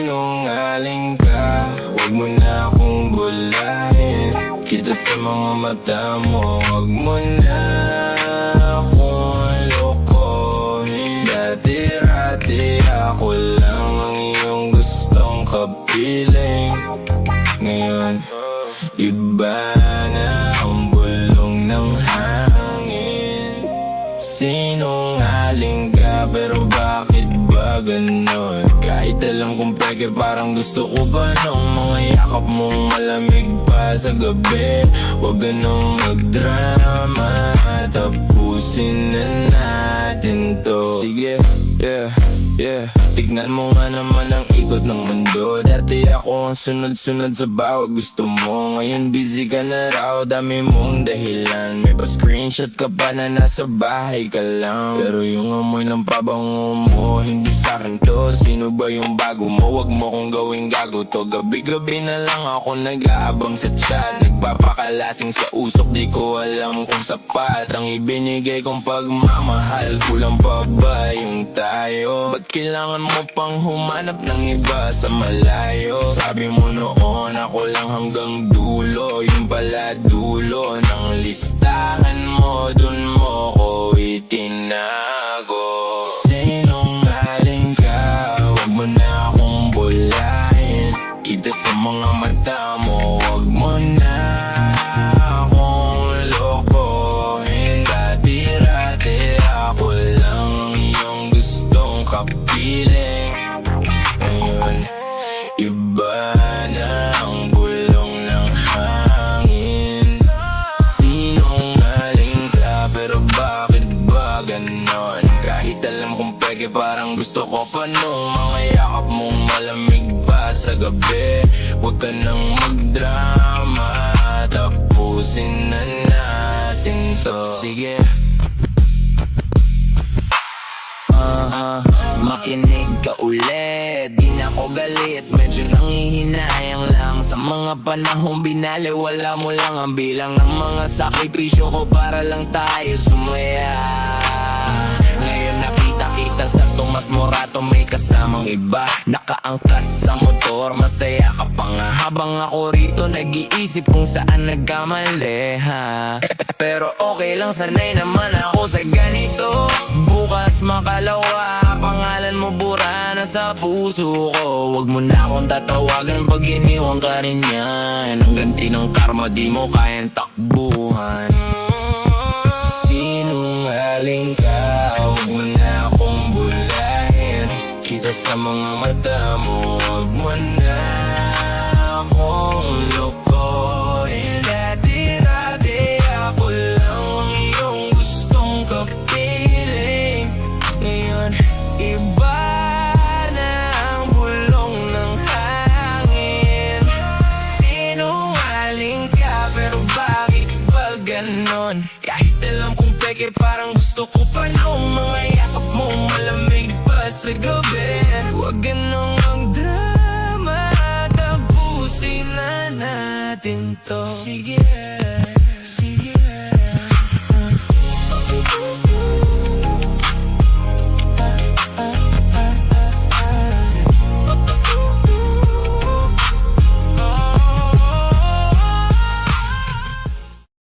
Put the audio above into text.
Sinungaling ka, huwag mo na akong bulahin. Kita sa mga mata mo, huwag mo na akong lokohin. Dati-rati ako lang ang iyong gustong kapiling. Ngayon, iba na ang bulong ng hangin. Sinungaling ka, pero bakit ba ganon? Kahit alam kong peke, parang gusto ko ba nung mga yakap mong malamig pa sa gabi. Huwag ganong magdrama, tapusin na natin to. Sige, tignan mo nga naman ang ikot ng mundo. Dati ako ang sunod-sunod sa bawat gusto mo. Ngayon busy ka na raw, dami mong dahilan. May pa-screenshot ka pa na nasa bahay ka lang. Pero yung amoy ng pabango mo, hindi sa'kin to. Sino ba yung bago mo? Wag mo kong gawing gago to. Gabi-gabi na lang ako nag-aabang sa chat. Nagpapakalasing sa usok, di ko alam kung sapat ang ibinigay kong pagmamahal. Kulang pa ba yung tayo? Ba't kailangan mo pang humanap ng iba sa malayo? Sabi mo noon ako lang hanggang dulo, yung pala dulo ng listahan mo, dun mo ko itinago. Sinungaling ka, huwag mo na akong bulahin. Kita sa mga mata mo, huwag mo na akong lokohin. Dati-rati ako lang ang iyong gustong kapiling. Ngayon, iba na ang bulong ng hangin. Sinungaling ka, pero bakit ba ganon? Kahit alam kong peke, parang gusto ko pa nung mga yakap mong malamig pa sa gabi. Huwag ka nang magdrama, tapusin na natin to. Sige, makinig ka ulit, di na ako galit. Medyo nanghihinayang lang sa mga panahong binaliwala mo lang ang bilang ng mga sakripisyo ko para lang tayo sumaya. Ngayon nakita-kita sa Tomas Morato, may kasamang iba. Nakaangkas sa motor, masaya ka pa nga. Habang ako rito nag-iisip kung saan nagkamali, ha? Pero okay lang, sanay naman ako sa ganito. Bukas makalawa, pangalan mo bura na sa puso ko. Huwag mo na akong tatawagan pag iniwan ka rin yan. Ang ganti ng karma, di mo kayang takbuhan. Sinungaling ka, huwag mo na akong bulahin. Kita sa mga mata mo, huwag mo na akong lokohin. Dati-rati ako lang ang iyong gustong kapiling. Ngayon, iba na ang bulong ng hangin. Sinungaling ka, pero bakit ba ganon? Kahit alam kong peke, parang gusto ko pa nung mga yakap mong malamig pa sa gabi. Huwag ganong magdrama, tapusin na natin to. Sige,